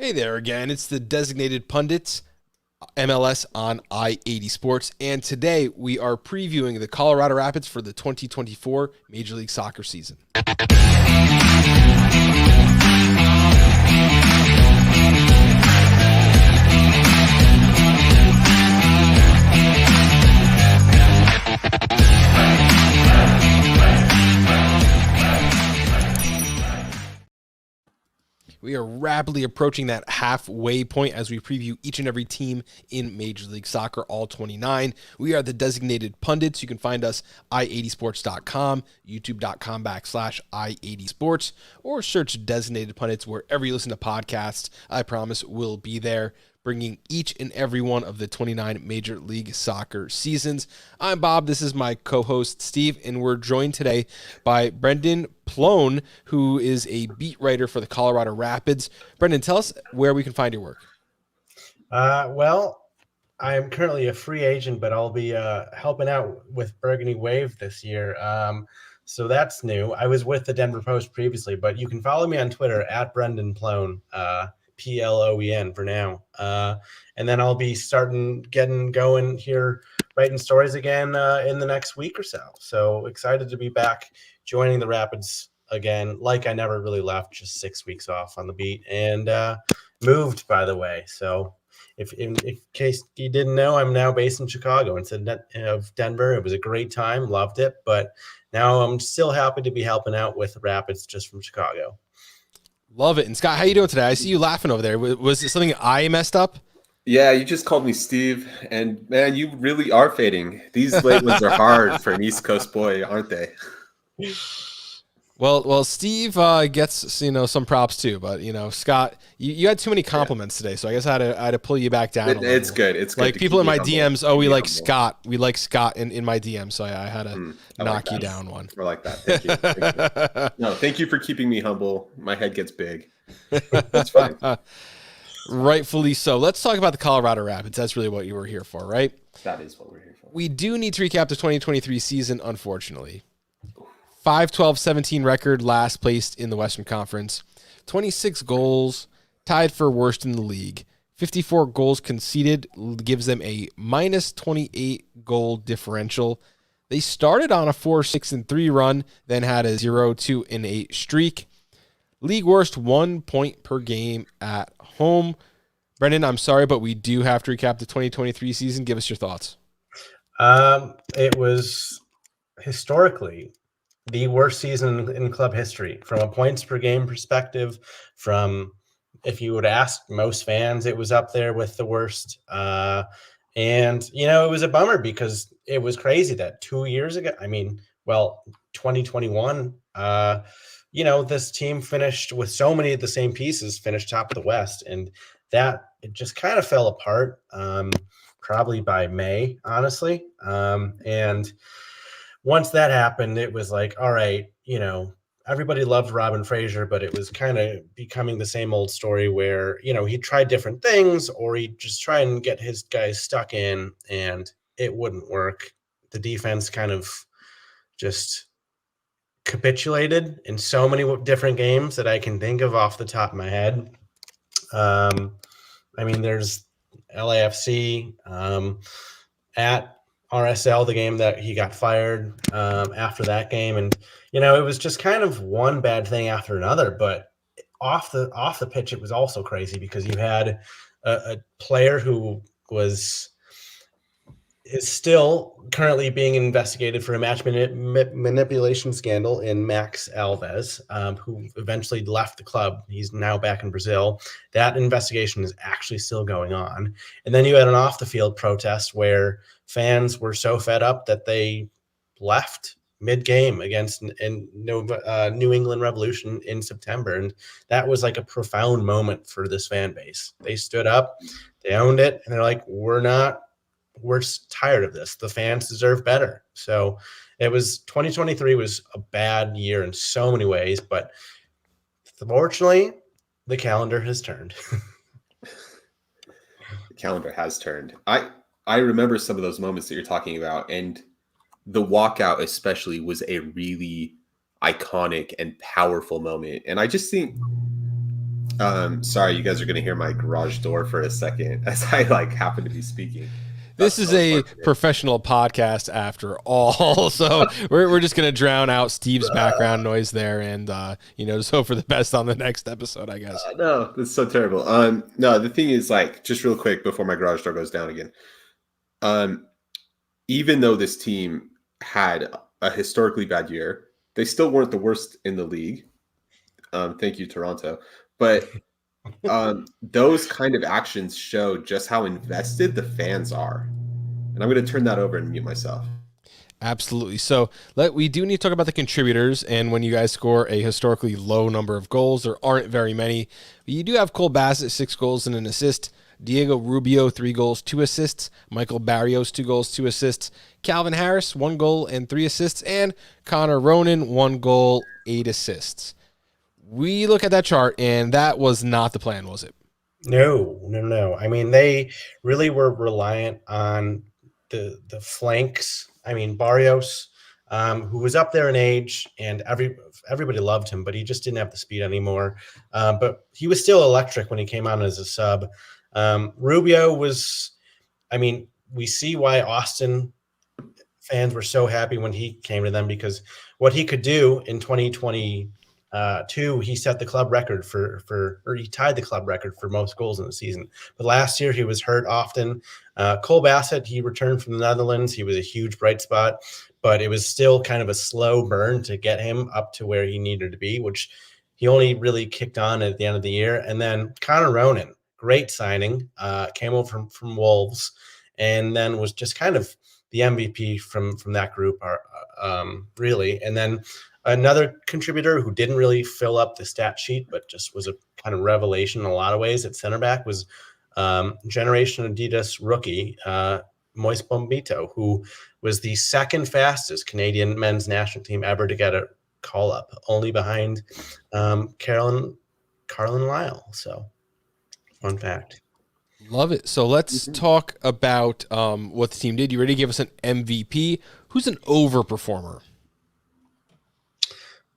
Hey there again. It's the Designated Pundits, MLS on I-80 Sports, and today we are previewing the Colorado Rapids for the 2024 Major League Soccer season. We are rapidly approaching that halfway point as we preview each and every team in Major League Soccer, all 29. We are the Designated Pundits. You can find us i80sports.com, youtube.com/i80sports, or search Designated Pundits wherever you listen to podcasts. I promise we'll be there, bringing each and every one of the 29 Major League Soccer seasons. I'm Bob. This is my co-host, Steve, and we're joined today by Brendan Ploen, who is a beat writer for the Colorado Rapids. Brendan, tell us where we can find your work. Well, I'm currently a free agent, but I'll be helping out with Burgundy Wave this year. So that's new. I was with the Denver Post previously, but you can follow me on Twitter at Brendan Ploen. Ploen for now. And then I'll be getting going here, writing stories again in the next week or so. So excited to be back joining the Rapids again, like I never really left, just 6 weeks off on the beat, and moved, by the way. So if in case you didn't know, I'm now based in Chicago instead of Denver. It was a great time, loved it, but now I'm still happy to be helping out with the Rapids just from Chicago. Love it. And Scott, how you doing today? I see you laughing over there. Was it something I messed up? Yeah, you just called me Steve, and man, you really are fading. These late ones are hard for an East Coast boy, aren't they? Well, Steve gets some props too, but Scott, you had too many compliments today, so I guess I had to pull you back down. It's good. It's good. Like people in my DMs, we like Scott. We like Scott in my DMs, so I had to knock you down one. I like that. Thank you. No, thank you for keeping me humble. My head gets big. That's fine. Rightfully so. Let's talk about the Colorado Rapids. That's really what you were here for, right? That is what we're here for. We do need to recap the 2023 season, unfortunately. 5-12-17 record, last placed in the Western Conference. 26 goals, tied for worst in the league. 54 goals conceded gives them a minus 28 goal differential. They started on a 4-6-3 run, then had a 0-2-8 streak. League worst 1 point per game at home. Brendan, I'm sorry, but we do have to recap the 2023 season. Give us your thoughts. It was historically the worst season in club history from a points per game perspective. From, if you would ask most fans, it was up there with the worst. And, it was a bummer because it was crazy that 2 years ago, 2021, this team finished with so many of the same pieces, finished top of the West, and that it just kind of fell apart probably by May, honestly. And once that happened, it was like, all right, everybody loved Robin Fraser, but it was kind of becoming the same old story where, he'd try different things or he'd just try and get his guys stuck in and it wouldn't work. The defense kind of just capitulated in so many different games that I can think of off the top of my head. There's LAFC at RSL, the game that he got fired after that game. And, it was just kind of one bad thing after another, but off the pitch, it was also crazy because you had a player who is still currently being investigated for a match manipulation scandal in Max Alves, who eventually left the club. He's now back in Brazil. That investigation is actually still going on. And then you had an off-the-field protest where fans were so fed up that they left mid-game against New England Revolution in September. And that was like a profound moment for this fan base. They stood up, they owned it, and they're like, we're tired of this. The fans deserve better. So 2023 was a bad year in so many ways, but fortunately, the calendar has turned. The calendar has turned. I remember some of those moments that you're talking about, and the walkout especially was a really iconic and powerful moment. And I just think Sorry, you guys are going to hear my garage door for a second as I happen to be speaking. This is a professional podcast after all, so we're just gonna drown out Steve's background noise there, and just hope for the best on the next episode, I guess. No, that's so terrible. No, the thing is, just real quick before my garage door goes down again. Even though this team had a historically bad year, they still weren't the worst in the league. Thank you, Toronto. But those kind of actions show just how invested the fans are. And I'm going to turn that over and mute myself. Absolutely. So we do need to talk about the contributors. And when you guys score a historically low number of goals, there aren't very many. But you do have Cole Bassett, 6 goals and an assist. Diego Rubio, 3 goals, 2 assists. Michael Barrios, 2 goals, 2 assists. Calvin Harris, 1 goal and 3 assists. And Connor Ronan, 1 goal, 8 assists. We look at that chart, and that was not the plan, was it? No. I mean, they really were reliant on the flanks. I mean, Barrios, who was up there in age, and everybody loved him, but he just didn't have the speed anymore. But he was still electric when he came on as a sub. Rubio was, we see why Austin fans were so happy when he came to them, because what he could do in 2022, he set the club record or he tied the club record for most goals in the season. But last year he was hurt often. Cole Bassett, he returned from the Netherlands. He was a huge bright spot, but it was still kind of a slow burn to get him up to where he needed to be, which he only really kicked on at the end of the year. And then Connor Ronan, great signing, came over from Wolves, and then was just kind of the MVP from that group, really. And then another contributor who didn't really fill up the stat sheet, but just was a kind of revelation in a lot of ways at center back, was Generation Adidas rookie, Moise Bombito, who was the second fastest Canadian men's national team ever to get a call up, only behind Carolyn Lyle. So, fun fact. Love it. So let's talk about what the team did. You ready to give us an MVP? Who's an overperformer?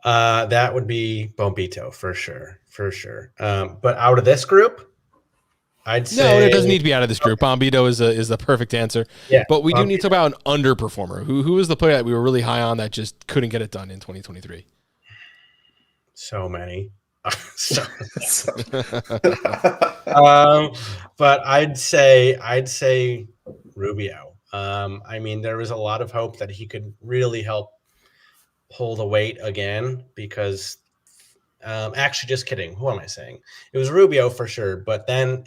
That would be Bombito for sure. But out of this group, I'd say no. It doesn't need to be out of this group. Bombito is the perfect answer. Yeah, but we do need to talk about an underperformer. Who was the player that we were really high on that just couldn't get it done in 2023? So many. But I'd say Rubio. There was a lot of hope that he could really help pull the weight again, because actually, just kidding. Who am I saying? It was Rubio for sure. But then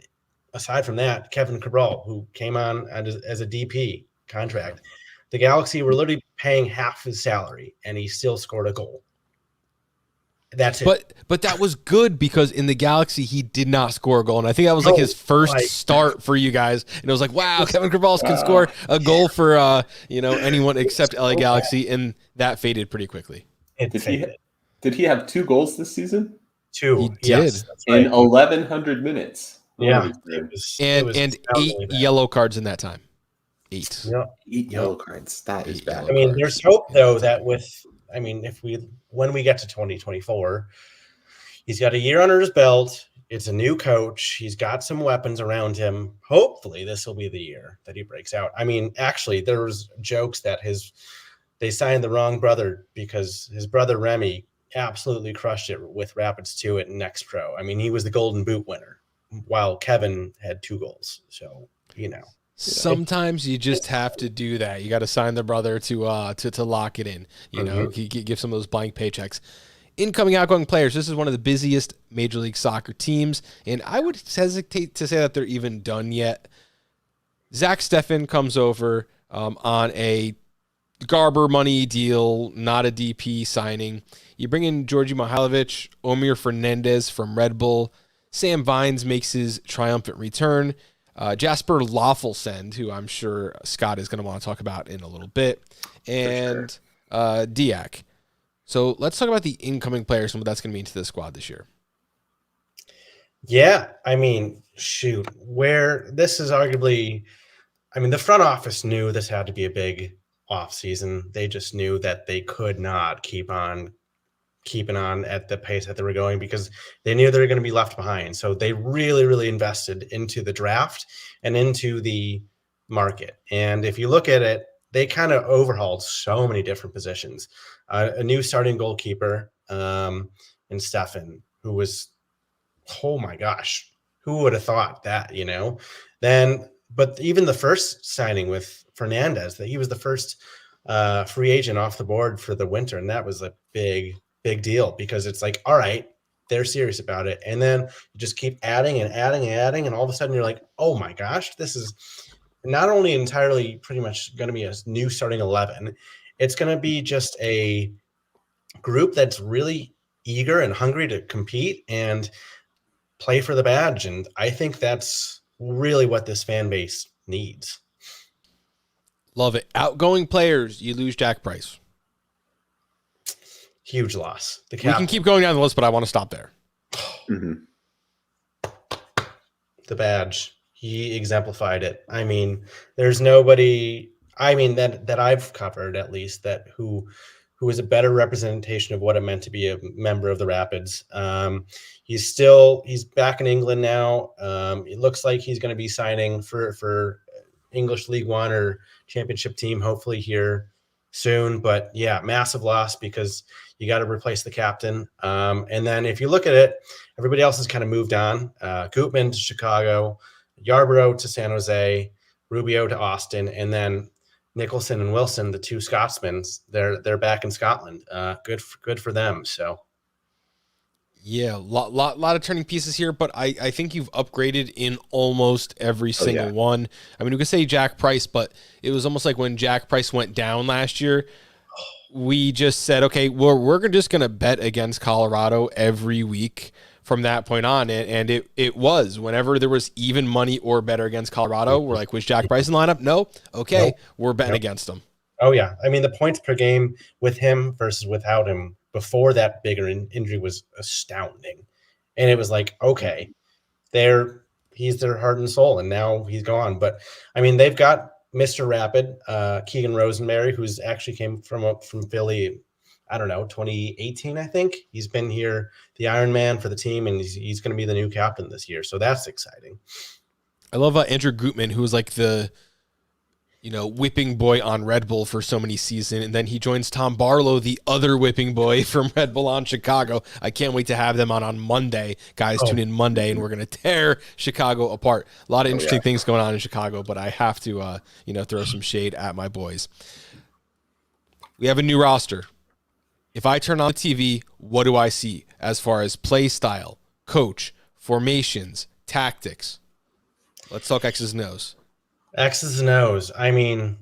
aside from that, Kevin Cabral, who came on as a DP contract, the Galaxy were literally paying half his salary, and he still scored a goal. That's it. But that was good, because in the Galaxy he did not score a goal, and I think that was his first start for you guys. And it was like, wow, Kevin Cabral can score a goal for anyone except LA Galaxy, and that faded pretty quickly. Did he have 2 goals this season? 2. He did. Yes, in 1,100 minutes. Yeah, and 8 yellow cards in that time. 8. Yeah. 8 yellow cards. That is bad. There's hope though that when we get to 2024, he's got a year under his belt. It's a new coach. He's got some weapons around him. Hopefully this will be the year that he breaks out. Actually, there was jokes that they signed the wrong brother, because his brother Remy absolutely crushed it with Rapids 2 at Next Pro. He was the Golden Boot winner, while Kevin had 2 goals. So, sometimes you just have to do that. You got to sign the brother to lock it in. Give some of those blank paychecks. Incoming, outgoing players. This is one of the busiest Major League Soccer teams, and I would hesitate to say that they're even done yet. Zach Steffen comes over on a Garber money deal, not a DP signing. You bring in Georgi Mihailovic, Omir Fernandez from Red Bull. Sam Vines makes his triumphant return. Jasper Loffelsend, who I'm sure Scott is going to want to talk about in a little bit, and Diak. So let's talk about the incoming players and what that's going to mean to the squad this year. Yeah, where this is arguably, the front office knew this had to be a big off season. They just knew that they could not keep on keeping on at the pace that they were going because they knew they were going to be left behind. So they really, really invested into the draft and into the market. And if you look at it, they kind of overhauled so many different positions. A new starting goalkeeper in Stefan, who was, oh my gosh, who would have thought that, Then, but even the first signing with Fernandez, that he was the first free agent off the board for the winter. And that was a big deal because it's like, all right, they're serious about it. And then you just keep adding and adding and adding. And all of a sudden you're like, oh my gosh, this is not only entirely pretty much going to be a new starting 11, it's going to be just a group that's really eager and hungry to compete and play for the badge. And I think that's really what this fan base needs. Love it. Outgoing players, you lose Jack Price. Huge loss. We can keep going down the list, but I want to stop there. The badge. He exemplified it. I mean, there's nobody, that I've covered at least, that who is a better representation of what it meant to be a member of the Rapids. He's back in England now. It looks like he's going to be signing for English League One or Championship team, hopefully here soon. But yeah, massive loss because you got to replace the captain. And then if you look at it, everybody else has kind of moved on. Gutman to Chicago, Yarborough to San Jose, Rubio to Austin, and then Nicholson and Wilson, the two Scotsmen, they're back in Scotland. Good for them. So. Yeah, lot of turning pieces here, but I think you've upgraded in almost every single one. I mean, we could say Jack Price, but it was almost like when Jack Price went down last year, we just said, okay, we're just going to bet against Colorado every week from that point on. And it was whenever there was even money or better against Colorado, we're like, was Jack Price in the lineup? No. Okay, nope. We're betting against him. Oh, yeah. I mean, the points per game with him versus without him before that bigger injury was astounding. And it was like, okay, he's their heart and soul, and now he's gone. But, I mean, they've got Mr. Rapid, Keegan Rosenberry, who's actually came from Philly, I don't know, 2018, I think. He's been here, the Iron Man for the team, and he's going to be the new captain this year. So that's exciting. I love Andrew Gutman, who was like the whipping boy on Red Bull for so many seasons. And then he joins Tom Barlow, the other whipping boy from Red Bull on Chicago. I can't wait to have them on Monday. Guys, tune in Monday, and we're going to tear Chicago apart. A lot of interesting things going on in Chicago, but I have to, throw some shade at my boys. We have a new roster. If I turn on the TV, what do I see as far as play style, coach, formations, tactics? Let's talk X's and O's. X's and O's. I mean,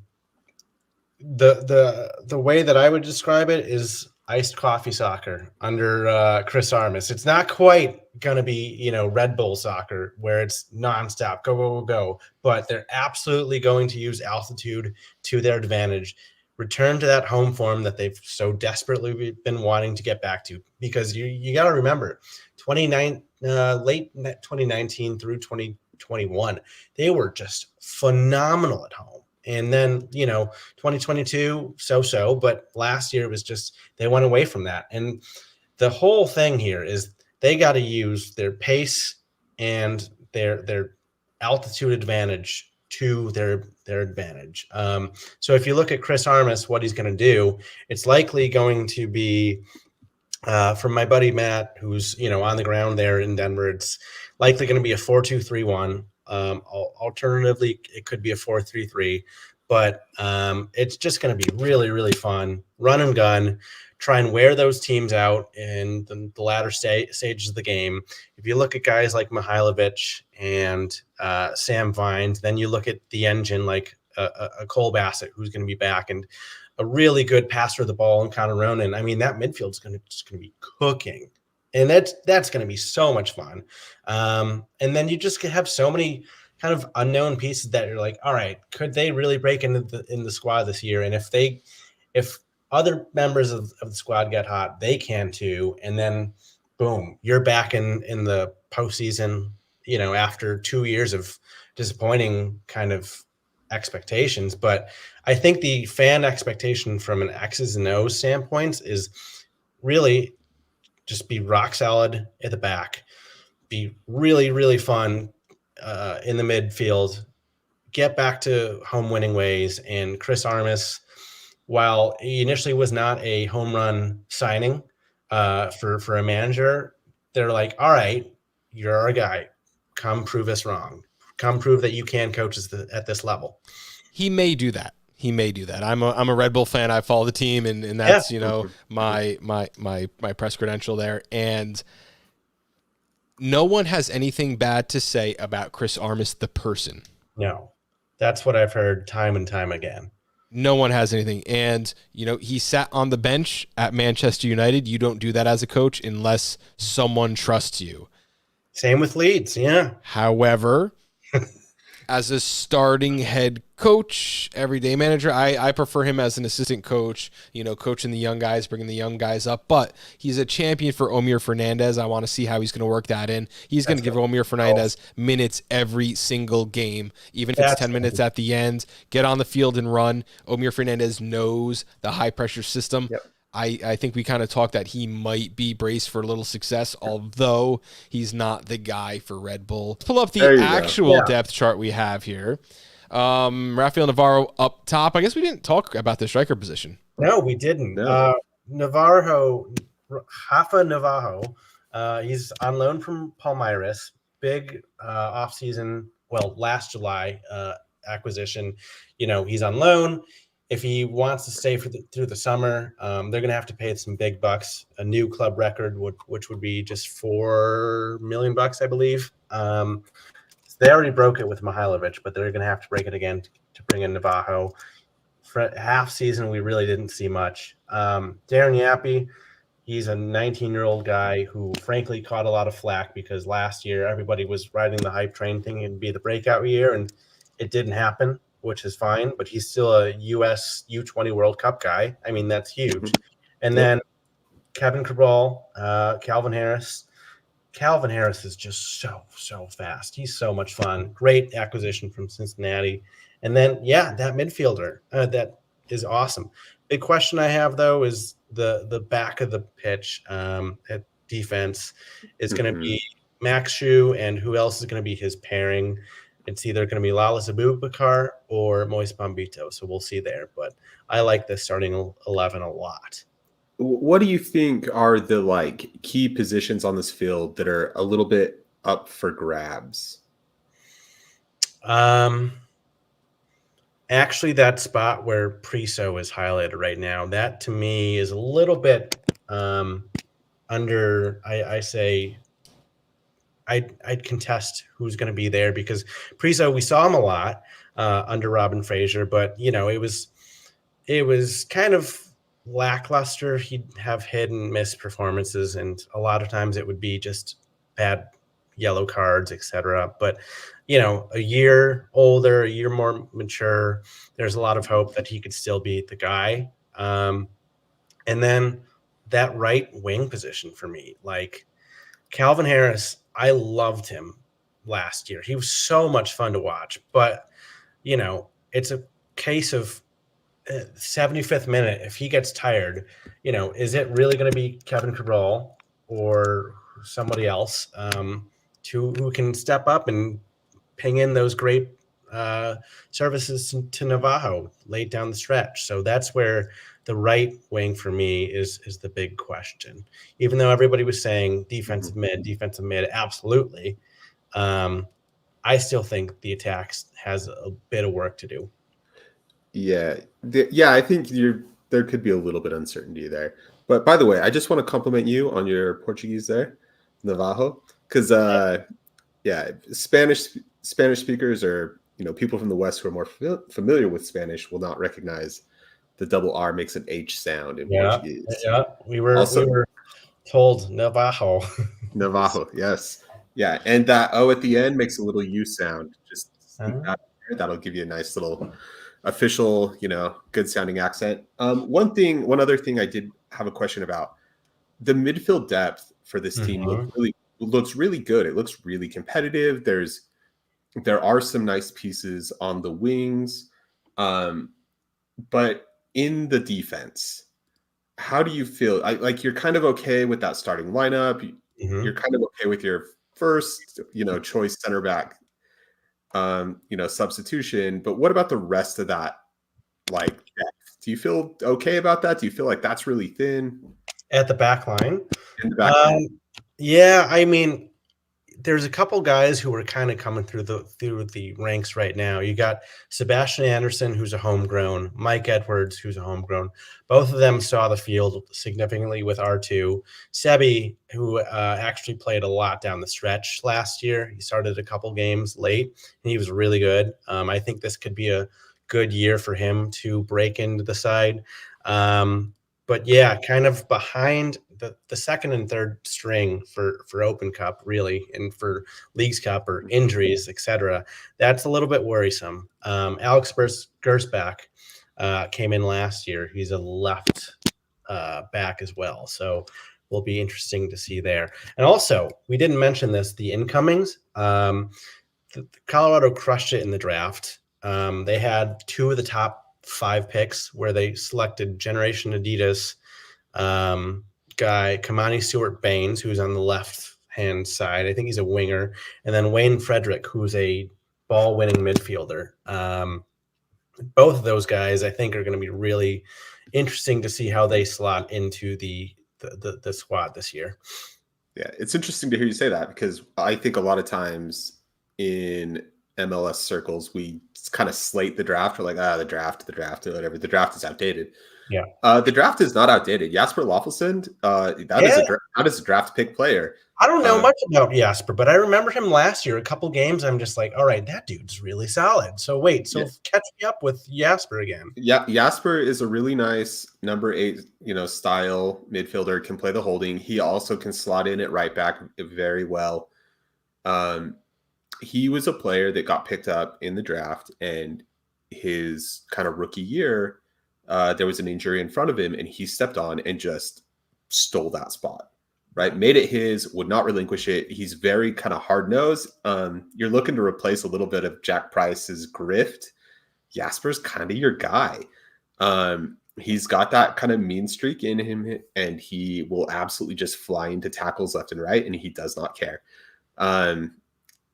the way that I would describe it is iced coffee soccer under Chris Armis. It's not quite going to be, Red Bull soccer where it's nonstop, go, go, go, go. But they're absolutely going to use altitude to their advantage. Return to that home form that they've so desperately been wanting to get back to. Because you got to remember, late 2019 through 2021, they were just phenomenal at home. And then, 2022, so, but last year was just, they went away from that. And the whole thing here is they got to use their pace and their altitude advantage to their advantage. So if you look at Chris Armis, what he's going to do, it's likely going to be, from my buddy Matt, who's, on the ground there in Denver, it's likely going to be a 4-2-3-1. Alternatively, it could be a 4-3-3, but it's just going to be really, really fun. Run and gun, try and wear those teams out in the latter stages of the game. If you look at guys like Mihailovic and Sam Vines, then you look at the engine like a Cole Bassett, who's going to be back, and a really good passer of the ball in Connor Ronan. I mean, that midfield's going to be cooking. And that's going to be so much fun. And then you just have so many kind of unknown pieces that you're like, all right, could they really break into the squad this year? And if other members of the squad get hot, they can too. And then boom, you're back in the postseason, after 2 years of disappointing kind of expectations. But I think the fan expectation from an X's and O's standpoint is really just be rock solid at the back, be really, really fun in the midfield, get back to home winning ways. And Chris Armis, while he initially was not a home run signing for a manager, they're like, all right, you're our guy. Come prove us wrong. Come prove that you can coach at this level. He may do that. I'm a Red Bull fan. I follow the team, and that's my press credential there. And no one has anything bad to say about Chris Armis, the person. No, that's what I've heard time and time again. No one has anything. And, he sat on the bench at Manchester United. You don't do that as a coach unless someone trusts you. Same with Leeds, yeah. However, as a starting head coach, everyday manager, I prefer him as an assistant coach, coaching the young guys, bringing the young guys up. But he's a champion for Omir Fernandez. I want to see how he's going to work that in. He's going to give Omir Fernandez minutes every single game, even if it's 10 minutes at the end. Get on the field and run. Omir Fernandez knows the high-pressure system. Yep. I think we kind of talked that he might be braced for a little success, although he's not the guy for Red Bull. Let's pull up the actual depth chart we have here. Rafael Navarro up top. I guess we didn't talk about the striker position. No, we didn't. No. Rafa Navarro, he's on loan from Palmeiras. Big offseason, last July acquisition. He's on loan. If he wants to stay through the summer, they're going to have to pay some big bucks, a new club record, which would be just $4 million, I believe. They already broke it with Mihailovic, but they're going to have to break it again to bring in Navarro. For half season, we really didn't see much. Darren Yappy, he's a 19-year-old guy who, frankly, caught a lot of flack because last year everybody was riding the hype train thinking it'd be the breakout year, and it didn't happen, which is fine, but he's still a U.S. U20 World Cup guy. I mean, that's huge. And then Kevin Cabral, Calvin Harris. Calvin Harris is just so fast. He's so much fun. Great acquisition from Cincinnati. And then, that midfielder, that is awesome. Big question I have, though, is the back of the pitch at defense is going to be Max Shu, and who else is going to be his pairing? It's either going to be Lala Abubakar or Moise Bombito, so we'll see there. But I like this starting 11 a lot. What do you think are the key positions on this field that are a little bit up for grabs? Actually, that spot where Priso is highlighted right now, that to me is a little bit under. I'd contest who's going to be there because Priso, we saw him a lot under Robin Fraser, but it was kind of lackluster. He'd have hit and miss performances, and a lot of times it would be just bad yellow cards, etc. But a year older, a year more mature, there's a lot of hope that he could still be the guy. And then that right wing position for me, Calvin Harris, I loved him last year. He was so much fun to watch, but it's a case of 75th minute. If he gets tired, is it really going to be Kevin Cabral or somebody else who can step up and ping in those great services to Navarro late down the stretch? So that's where the right wing for me is the big question. Even though everybody was saying defensive mid, absolutely. I still think the attacks has a bit of work to do. Yeah. I think there could be a little bit of uncertainty there. But by the way, I just want to compliment you on your Portuguese there, Navarro, because Spanish speakers or people from the West who are more familiar with Spanish will not recognize the double R makes an H sound in Portuguese. Yeah, we were told Navarro. Navarro, yes. Yeah, and that O at the end makes a little U sound. Just that'll give you a nice little official, good sounding accent. One other thing I did have a question about. The midfield depth for this team looks really good. It looks really competitive. There are some nice pieces on the wings. But in the defense, how do you feel? Like you're kind of okay with that starting lineup. You're kind of okay with your first, choice center back, substitution. But what about the rest of that? Like, depth? Do you feel okay about that? Do you feel like that's really thin At the back line? in the back line? Yeah, I mean, there's a couple guys who are kind of coming through the ranks right now. You got Sebastian Anderson, who's a homegrown, Mike Edwards, who's a homegrown. Both of them saw the field significantly with R2. Sebi, who actually played a lot down the stretch last year. He started a couple games late, and he was really good. I think this could be a good year for him to break into the side. But yeah, kind of behind the second and third string for Open Cup, really, and for Leagues Cup or injuries, etc. That's a little bit worrisome. Alex Gersbach came in last year. He's a left back as well, so will be interesting to see there. And also, we didn't mention this: the incomings. Colorado crushed it in the draft. They had 2 of the top 5 picks where they selected Generation Adidas guy Kamani Stewart-Baines, who's on the left-hand side. I think he's a winger. And then Wayne Frederick, who's a ball-winning midfielder. Both of those guys, I think, are going to be really interesting to see how they slot into the squad this year. Yeah, it's interesting to hear you say that because I think a lot of times in MLS circles, we kind of slate the draft. We're like, the draft, or whatever. The draft is outdated. Yeah. The draft is not outdated. Jasper Lofelsund, that is a draft pick player. I don't know much about Jasper, but I remember him last year, a couple games. I'm just like, all right, that dude's really solid. So catch me up with Jasper again. Yeah, Jasper is a really nice number 8, style midfielder, can play the holding. He also can slot in at right back very well. He was a player that got picked up in the draft, and his kind of rookie year, there was an injury in front of him, and he stepped on and just stole that spot, right? Made it his, would not relinquish it. He's very kind of hard-nosed. You're looking to replace a little bit of Jack Price's grift. Jasper's kind of your guy. He's got that kind of mean streak in him, and he will absolutely just fly into tackles left and right, and he does not care.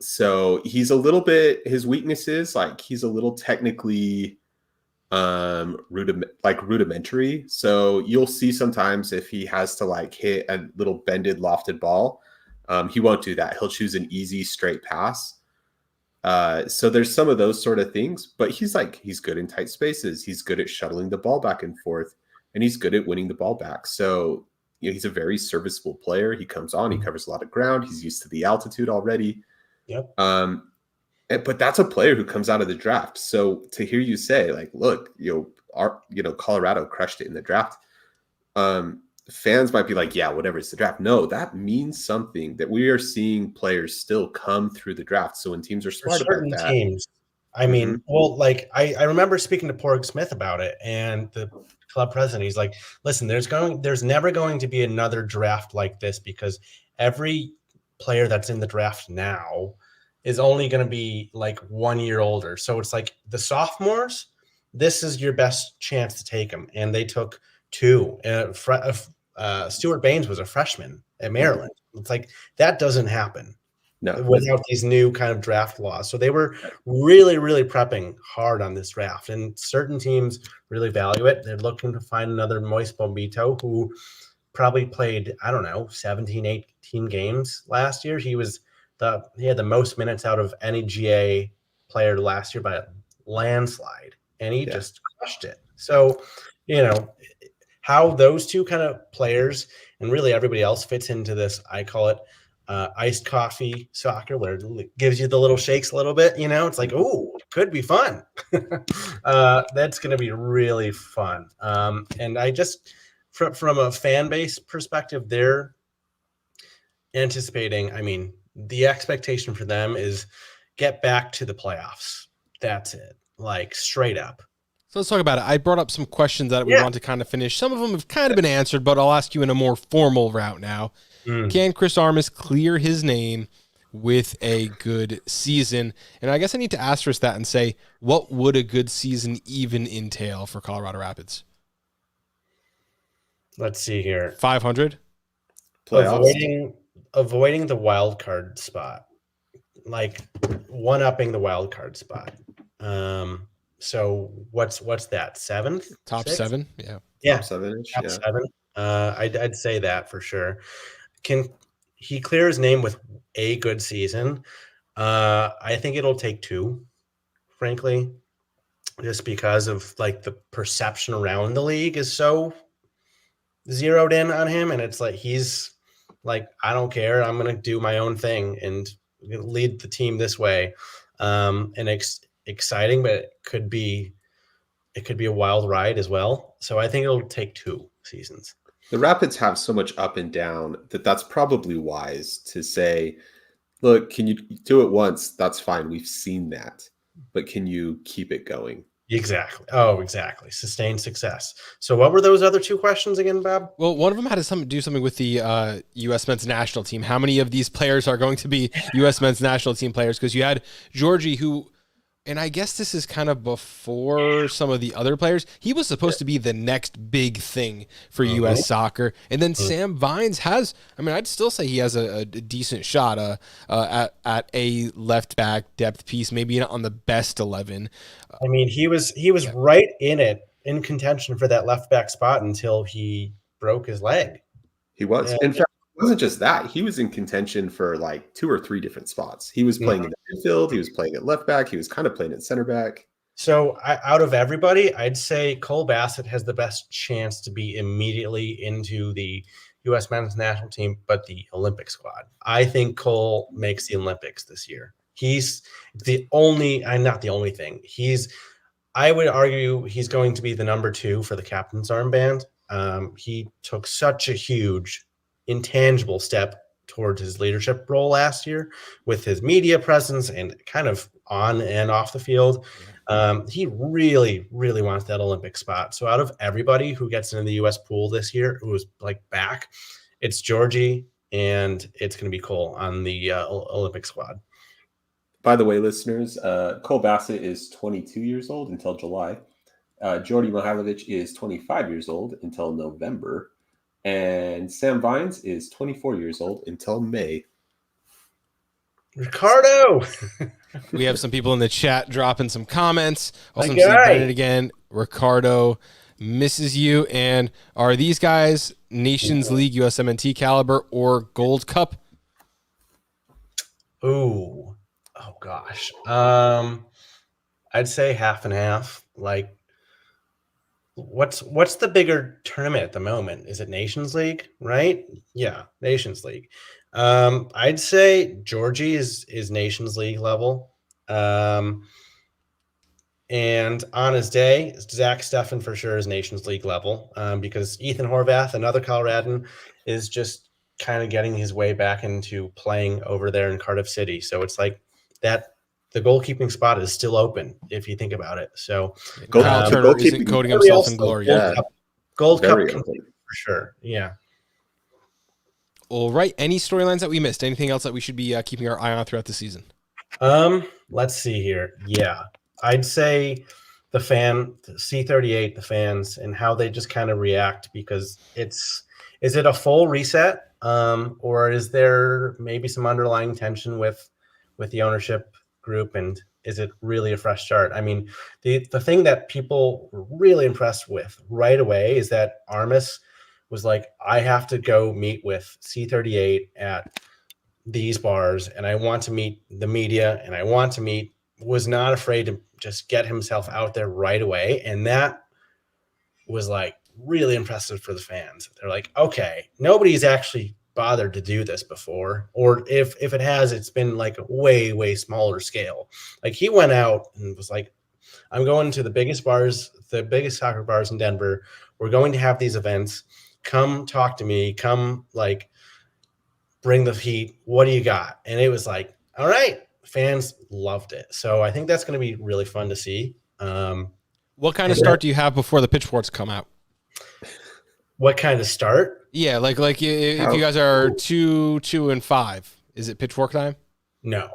So he's a little bit, his weaknesses, like he's a little technically rudimentary. So you'll see sometimes if he has to like hit a little bended, lofted ball, he won't do that. He'll choose an easy, straight pass. So there's some of those sort of things, but he's good in tight spaces. He's good at shuttling the ball back and forth, and he's good at winning the ball back. So he's a very serviceable player. He comes on, he covers a lot of ground. He's used to the altitude already. Yep. But that's a player who comes out of the draft. So to hear you say, like, look, Colorado crushed it in the draft. Fans might be like, yeah, whatever, it's the draft. No, that means something, that we are seeing players still come through the draft. So when teams are smart about that. Teams, I mean, well, like I remember speaking to Porg Smith about it, and the club president, he's like, listen, there's never going to be another draft like this, because every player that's in the draft now is only going to be like 1 year older. So it's like the sophomores, this is your best chance to take them. And they took 2. Stewart-Baines was a freshman at Maryland. It's like, that doesn't happen without these new kind of draft laws. So they were really, really prepping hard on this draft, and certain teams really value it. They're looking to find another Moise Bombito, who probably played, 17, 18 games last year. He had the most minutes out of any GA player last year by a landslide, and he just crushed it. So, how those two kind of players and really everybody else fits into this, I call it iced coffee soccer, where it gives you the little shakes a little bit. It's like, ooh, could be fun. That's going to be really fun. And I just, from a fan base perspective, they're anticipating, the expectation for them is get back to the playoffs. That's it. Like, straight up. So let's talk about it. I brought up some questions that we want to kind of finish. Some of them have kind of been answered, but I'll ask you in a more formal route now. Can Chris Armis clear his name with a good season? And I guess I need to asterisk that and say, what would a good season even entail for Colorado Rapids? Let's see here. 500. Playoffs. Avoiding the wild card spot, like one-upping the wild card spot. So what's that? 7th, Top 6th? 7. Yeah. Yeah, Top 7-ish. top Yeah. 7. I'd say that for sure. Can he clear his name with a good season? I think it'll take 2, frankly, just because of like the perception around the league is so zeroed in on him, and it's like he's like, I don't care, I'm gonna do my own thing and lead the team this way. And exciting, but it could be a wild ride as well. So I think it'll take 2 seasons. The Rapids have so much up and down that's probably wise to say, look, can you do it once? That's fine. We've seen that. But can you keep it going? Exactly. Oh, exactly. Sustained success. So what were those other 2 questions again, Bob? Well, one of them had to do something with the U.S. men's national team. How many of these players are going to be U.S. men's national team players? Because you had Georgie, who, and I guess this is kind of before some of the other players, he was supposed to be the next big thing for U.S. soccer. And then Sam Vines has, I mean, I'd still say he has a decent shot at a left back depth piece, maybe not on the best 11. I mean, he was right in contention for that left back spot until he broke his leg. He was. In fact, it wasn't just that. He was in contention for like 2 or 3 different spots. He was playing in the midfield. He was playing at left back. He was kind of playing at center back. So out of everybody, I'd say Cole Bassett has the best chance to be immediately into the U.S. men's national team, but the Olympic squad. I think Cole makes the Olympics this year. He's the only, not the only thing. I would argue he's going to be the number 2 for the captain's armband. He took such a huge, intangible step towards his leadership role last year with his media presence and kind of on and off the field. He really, really wants that Olympic spot. So out of everybody who gets into the U.S. pool this year, who is like back, it's Georgie and it's going to be Cole on the Olympic squad. By the way, listeners, Cole Bassett is 22 years old until July. Jordi Mihailovic is 25 years old until November. And Sam Vines is 24 years old until May. Ricardo! We have some people in the chat dropping some comments. Also, My guy. Brendan again. Ricardo misses you. And are these guys Nations League USMNT caliber or Gold Cup? Ooh. Oh gosh. I'd say half and half. Like, what's the bigger tournament at the moment? Is it Nations League, right? Yeah, Nations League. I'd say Georgie is Nations League level. And on his day, Zach Steffen for sure is Nations League level, because Ethan Horvath, another Coloradan, is just kind of getting his way back into playing over there in Cardiff City. So it's like that the goalkeeping spot is still open if you think about it. So Kyle Turner isn't coating himself in glory. Gold Cup for sure. Yeah. All right. Any storylines that we missed? Anything else that we should be keeping our eye on throughout the season? Let's see here. Yeah. I'd say the C38, the fans, and how they just kind of react, because is it a full reset? Or is there maybe some underlying tension with the ownership group, and is it really a fresh start? I mean, the thing that people were really impressed with right away is that Armis was like, I have to go meet with C38 at these bars, and I want to meet the media, and was not afraid to just get himself out there right away. And that was like really impressive for the fans. They're like, okay, nobody's actually bothered to do this before, or if it has, it's been like a way, way smaller scale. Like, he went out and was like, I'm going to the biggest bars, the biggest soccer bars in Denver. We're going to have these events. Come talk to me. Come, like, bring the heat. What do you got? And it was like, all right. Fans loved it. So I think that's going to be really fun to see. What kind of start do you have before the pitchforks come out? What kind of start? Yeah, like if you guys are 2-5, is it pitchfork time? No.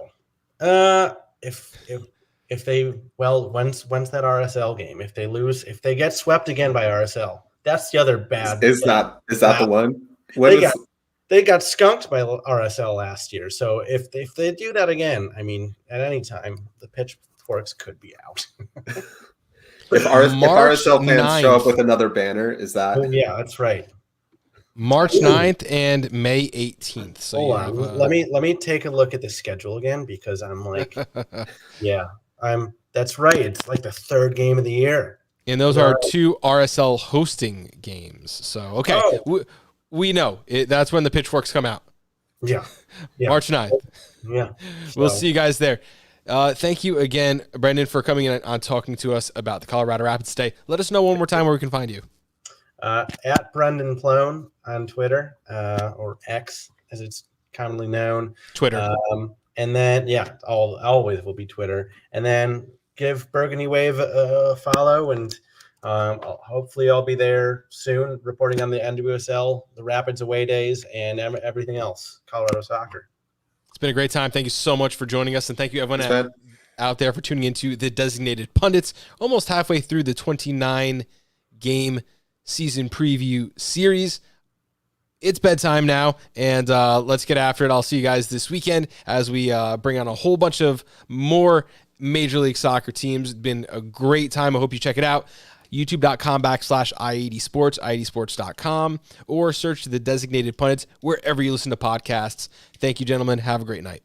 If they, well, when's that RSL game? If they lose, if they get swept again by RSL, That's the other bad. Is that the one? They got skunked by RSL last year. So if they do that again, I mean, at any time, the pitchforks could be out. If RSL fans show up with another banner, is that? Oh, yeah, that's right. March 9th and May 18th. So hold on, let me take a look at the schedule again, because I'm like, that's right. It's like the third game of the year. And those are 2 RSL hosting games. So, okay. We know that's when the pitchforks come out. Yeah. March 9th. Yeah. We'll see you guys there. Thank you again, Brendan, for coming in on talking to us about the Colorado Rapids today. Let us know one more time where we can find you. At Brendan Ploen on Twitter, or X as it's commonly known. Twitter. And then, always will be Twitter. And then give Burgundy Wave a follow, and hopefully I'll be there soon reporting on the NWSL, the Rapids away days, and everything else, Colorado soccer. It's been a great time. Thank you so much for joining us, and thank you everyone out there for tuning into the Designated Pundits, almost halfway through the 29-game season preview series. It's bedtime now, and let's get after it. I'll see you guys this weekend as we bring on a whole bunch of more Major League Soccer teams. It's been a great time. I hope you check it out. YouTube.com/i80sports, i80sports.com, or search the Designated Pundits wherever you listen to podcasts. Thank you, gentlemen. Have a great night.